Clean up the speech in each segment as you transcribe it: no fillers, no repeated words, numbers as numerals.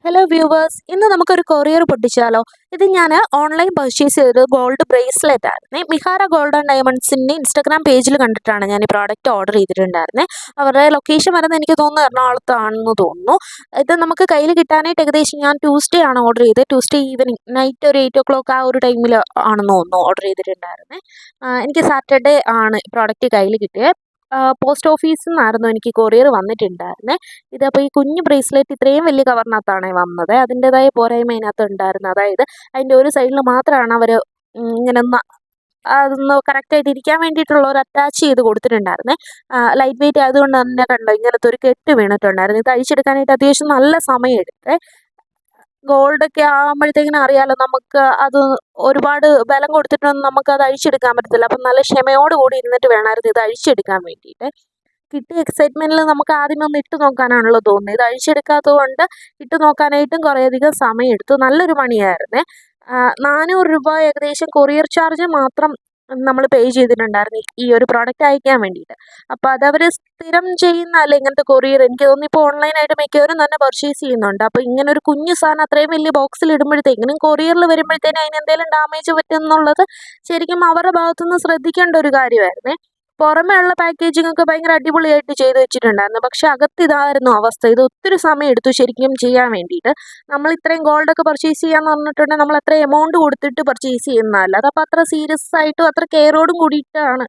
Hello viewers, ഇന്ന് നമുക്കൊരു courier പൊട്ടിച്ചാലോ? ഇത് ഞാൻ ഓൺലൈൻ പർച്ചേസ് ചെയ്തത് ഗോൾഡ് ബ്രേസ്ലെറ്റ് ആയിരുന്നേ. മിഹാര ഗോൾഡ് ആൻഡ് ഡയമണ്ട്സിൻ്റെ ഇൻസ്റ്റാഗ്രാം പേജിൽ കണ്ടിട്ടാണ് ഞാൻ ഈ പ്രോഡക്റ്റ് ഓർഡർ ചെയ്തിട്ടുണ്ടായിരുന്നത്. അവരുടെ ലൊക്കേഷൻ വരുന്നത് എനിക്ക് തോന്നുന്നു എറണാകുളത്താണെന്ന് തോന്നുന്നു. ഇത് നമുക്ക് കയ്യിൽ കിട്ടാനായിട്ട് ഏകദേശം ഞാൻ ട്യൂസ്ഡേ ആണ് ഓർഡർ ചെയ്തത്. ട്യൂസ്ഡേ ഈവനിങ് നൈറ്റ് ഒരു 8 o'clock ആ ഒരു ടൈമിൽ ആണെന്ന് തോന്നുന്നു ഓർഡർ ചെയ്തിട്ടുണ്ടായിരുന്നത്. എനിക്ക് സാറ്റർഡേ ആണ് പ്രോഡക്റ്റ് കയ്യിൽ കിട്ടിയത്. പോസ്റ്റ് ഓഫീസിൽ നിന്നായിരുന്നു എനിക്ക് കൊറിയർ വന്നിട്ടുണ്ടായിരുന്നത്. ഇതപ്പോൾ ഈ കുഞ്ഞ് ബ്രേസ്ലെറ്റ് ഇത്രയും വലിയ കവറിനകത്താണ് വന്നത്. അതിൻ്റെതായ പോരായ്മ അതിനകത്ത് ഉണ്ടായിരുന്നു. അതായത് അതിൻ്റെ ഒരു സൈഡിൽ മാത്രമാണ് അവർ ഇങ്ങനെ ഒന്ന് അതൊന്ന് കറക്റ്റായിട്ട് ഇരിക്കാൻ വേണ്ടിയിട്ടുള്ള ഒരു അറ്റാച്ച് ചെയ്ത് കൊടുത്തിട്ടുണ്ടായിരുന്നേ. ലൈറ്റ് വെയിറ്റ് ആയതുകൊണ്ട് തന്നെ കണ്ടോ ഇങ്ങനത്തെ ഒരു കെട്ട് വീണിട്ടുണ്ടായിരുന്നു. ഇത് അഴിച്ചെടുക്കാനായിട്ട് അത്യാവശ്യം നല്ല സമയം എടുത്തേ. ഗോൾഡൊക്കെ ആകുമ്പോഴത്തേക്കിനും അറിയാമല്ലോ, നമുക്ക് അത് ഒരുപാട് ബലം കൊടുത്തിട്ടൊന്നും നമുക്കത് അഴിച്ചെടുക്കാൻ പറ്റത്തില്ല. അപ്പം നല്ല ക്ഷമയോട് കൂടി ഇരുന്നിട്ട് വേണമായിരുന്നു ഇത് അഴിച്ചെടുക്കാൻ വേണ്ടിയിട്ട്. കിട്ടിയ എക്സൈറ്റ്മെൻറ്റിൽ നമുക്ക് ആദ്യമേ ഒന്ന് ഇട്ട് നോക്കാനാണല്ലോ തോന്നുന്നത്. ഇത് അഴിച്ചെടുക്കാത്തത് കൊണ്ട് ഇട്ട് നോക്കാനായിട്ടും കുറേയധികം സമയം എടുത്തു. നല്ലൊരു പണിയായിരുന്നേ. 400 രൂപ ഏകദേശം കൊറിയർ ചാർജ് മാത്രം നമ്മൾ പേ ചെയ്തിട്ടുണ്ടായിരുന്നു ഈ ഒരു പ്രോഡക്റ്റ് അയക്കാൻ വേണ്ടിയിട്ട്. അപ്പോൾ അതവർ സ്ഥിരം ചെയ്യുന്നതല്ലേ ഇങ്ങനത്തെ കൊറിയർ. എനിക്ക് തോന്നുന്നു ഇപ്പോൾ ഓൺലൈനായിട്ട് മിക്കവരും തന്നെ പർച്ചേസ് ചെയ്യുന്നുണ്ട്. അപ്പോൾ ഇങ്ങനെ ഒരു കുഞ്ഞു സാധനം അത്രയും വലിയ ബോക്സിൽ ഇടുമ്പോഴത്തേക്കിനും കൊറിയറിൽ വരുമ്പോഴത്തേനും അതിന് എന്തെങ്കിലും ഡാമേജ് പറ്റുമെന്നുള്ളത് ശരിക്കും അവരുടെ ഭാഗത്തുനിന്ന് ശ്രദ്ധിക്കേണ്ട ഒരു കാര്യമായിരുന്നേ. പുറമേ ഉള്ള പാക്കേജിംഗ് ഒക്കെ ഭയങ്കര അടിപൊളിയായിട്ട് ചെയ്ത് വെച്ചിട്ടുണ്ടായിരുന്നു. പക്ഷെ അകത്ത് ഇതായിരുന്നു അവസ്ഥ. ഇത് ഒത്തിരി സമയം എടുത്തു ശരിക്കും ചെയ്യാൻ വേണ്ടിയിട്ട്. നമ്മൾ ഇത്രയും ഗോൾഡൊക്കെ പർച്ചേസ് ചെയ്യാന്ന് പറഞ്ഞിട്ടുണ്ടെങ്കിൽ നമ്മൾ അത്ര എമൗണ്ട് കൊടുത്തിട്ട് പർച്ചേസ് ചെയ്യുന്നതല്ല. അതപ്പോൾ അത്ര സീരിയസ് ആയിട്ടും അത്ര കെയറോടും കൂടിയിട്ടാണ്.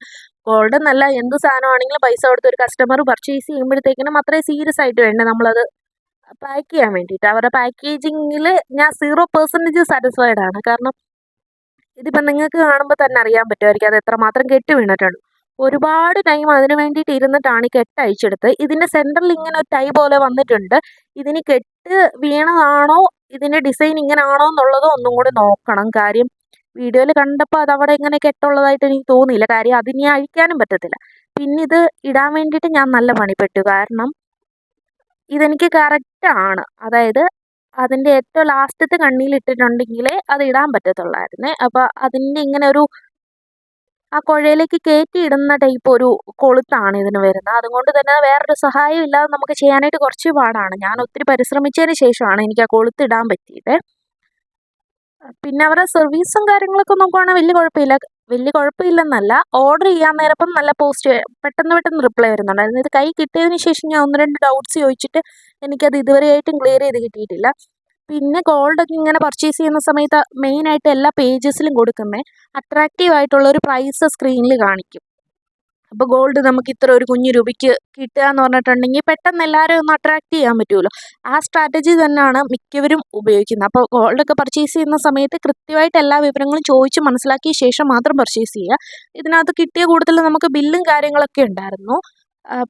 ഗോൾഡ് എന്നല്ല, എന്ത് സാധനമാണെങ്കിലും പൈസ കൊടുത്ത് ഒരു കസ്റ്റമർ പർച്ചേസ് ചെയ്യുമ്പോഴത്തേക്കിനും അത്രയും സീരിയസ് ആയിട്ട് വേണ്ടേ നമ്മളത് പാക്ക് ചെയ്യാൻ വേണ്ടിയിട്ട്. അവരുടെ പാക്കേജിങ്ങിൽ ഞാൻ 0% സാറ്റിസ്ഫൈഡ് ആണ്. കാരണം ഇതിപ്പോൾ നിങ്ങൾക്ക് കാണുമ്പോൾ തന്നെ അറിയാൻ പറ്റുമായിരിക്കും അത് എത്രമാത്രം കെട്ട് വീണിട്ടുണ്ട്. ഒരുപാട് ടൈം അതിന് വേണ്ടിയിട്ട് ഇരുന്നിട്ടാണ് ഈ കെട്ട് അഴിച്ചെടുത്തത്. ഇതിൻ്റെ സെൻറ്ററിൽ ഇങ്ങനെ ഒരു ടൈ പോലെ വന്നിട്ടുണ്ട്. ഇതിന് കെട്ട് വീണതാണോ ഇതിൻ്റെ ഡിസൈൻ ഇങ്ങനെ ആണോ എന്നുള്ളത് ഒന്നും കൂടി നോക്കണം. കാര്യം വീഡിയോയിൽ കണ്ടപ്പോൾ അതവിടെ ഇങ്ങനെ കെട്ടുള്ളതായിട്ട് എനിക്ക് തോന്നിയില്ല. കാര്യം അതിനി അഴിക്കാനും പറ്റത്തില്ല. പിന്നെ ഇത് ഇടാൻ വേണ്ടിയിട്ട് ഞാൻ നല്ല പണിപ്പെട്ടു. കാരണം ഇതെനിക്ക് കറക്റ്റാണ്. അതായത് അതിൻ്റെ ഏറ്റവും ലാസ്റ്റത്തെ കണ്ണിയിൽ ഇട്ടിട്ടുണ്ടെങ്കിലേ അത് ഇടാൻ പറ്റത്തുള്ളായിരുന്നേ. അപ്പോൾ അതിൻ്റെ ഇങ്ങനെ ഒരു ആ കുഴയിലേക്ക് കയറ്റി ഇടുന്ന ടൈപ്പ് ഒരു കൊളുത്താണ് ഇതിന് വരുന്നത്. അതുകൊണ്ട് തന്നെ വേറൊരു സഹായം ഇല്ലാതെ നമുക്ക് ചെയ്യാനായിട്ട് കുറച്ച് പാടാണ്. ഞാൻ ഒത്തിരി പരിശ്രമിച്ചതിന് ശേഷമാണ് എനിക്ക് ആ കൊളുത്ത് ഇടാൻ പറ്റിയത്. പിന്നെ അവരുടെ സർവീസും കാര്യങ്ങളൊക്കെ നോക്കുവാണെങ്കിൽ വലിയ കുഴപ്പമില്ലെന്നല്ല. ഓർഡർ ചെയ്യാൻ നേരപ്പം നല്ല പെട്ടെന്ന് റിപ്ലൈ വരുന്നുണ്ടായിരുന്നു. ഇത് കൈ കിട്ടിയതിന് ശേഷം ഞാൻ 1-2 ഡൗട്ട്സ് ചോദിച്ചിട്ട് എനിക്കത് ഇതുവരെയായിട്ടും ക്ലിയർ ചെയ്ത് കിട്ടിയിട്ടില്ല. പിന്നെ ഗോൾഡൊക്കെ ഇങ്ങനെ പർച്ചേസ് ചെയ്യുന്ന സമയത്ത് മെയിനായിട്ട് എല്ലാ പേജസിലും കൊടുക്കുന്നത് അട്രാക്റ്റീവ് ആയിട്ടുള്ള ഒരു പ്രൈസ് സ്ക്രീനിൽ കാണിക്കും. അപ്പോൾ ഗോൾഡ് നമുക്ക് ഇത്ര ഒരു കുഞ്ഞു രൂപയ്ക്ക് കിട്ടുക എന്ന് പറഞ്ഞിട്ടുണ്ടെങ്കിൽ പെട്ടെന്ന് എല്ലാവരെയും ഒന്ന് അട്രാക്റ്റ് ചെയ്യാൻ പറ്റുമല്ലോ. ആ സ്ട്രാറ്റജി തന്നെയാണ് മിക്കവരും ഉപയോഗിക്കുന്നത്. അപ്പോൾ ഗോൾഡൊക്കെ പർച്ചേസ് ചെയ്യുന്ന സമയത്ത് കൃത്യമായിട്ട് എല്ലാ വിവരങ്ങളും ചോദിച്ച് മനസ്സിലാക്കിയ ശേഷം മാത്രം പർച്ചേസ് ചെയ്യുക. ഇതിനകത്ത് കിട്ടിയ കൂടുതൽ നമുക്ക് ബില്ലും കാര്യങ്ങളൊക്കെ ഉണ്ടായിരുന്നു.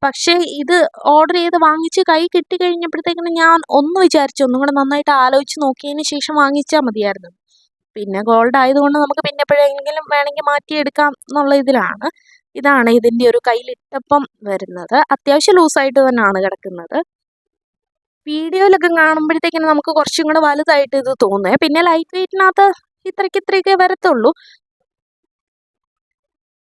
പക്ഷേ ഇത് ഓർഡർ ചെയ്ത് വാങ്ങിച്ച് കൈ കിട്ടി കഴിഞ്ഞപ്പോഴത്തേക്കിനും ഞാൻ ഒന്ന് വിചാരിച്ചു ഒന്നും കൂടെ നന്നായിട്ട് ആലോചിച്ച് നോക്കിയതിന് ശേഷം വാങ്ങിച്ചാൽ മതിയായിരുന്നു. പിന്നെ ഗോൾഡ് ആയതുകൊണ്ട് നമുക്ക് പിന്നെ എപ്പോഴെങ്കിലും വേണമെങ്കിൽ മാറ്റിയെടുക്കാം എന്നുള്ള ഇതിലാണ്. ഇതാണ് ഇതിൻ്റെ ഒരു കയ്യിലിട്ടപ്പം വരുന്നത്. അത്യാവശ്യം ലൂസായിട്ട് തന്നെയാണ് കിടക്കുന്നത്. വീഡിയോയിലൊക്കെ കാണുമ്പോഴത്തേക്കിനും നമുക്ക് കുറച്ചും കൂടെ വലുതായിട്ട് ഇത് തോന്നുന്നത്. പിന്നെ ലൈറ്റ് വെയ്റ്റിനകത്ത് ഇത്രയ്ക്കൊക്കെ വരത്തുള്ളൂ.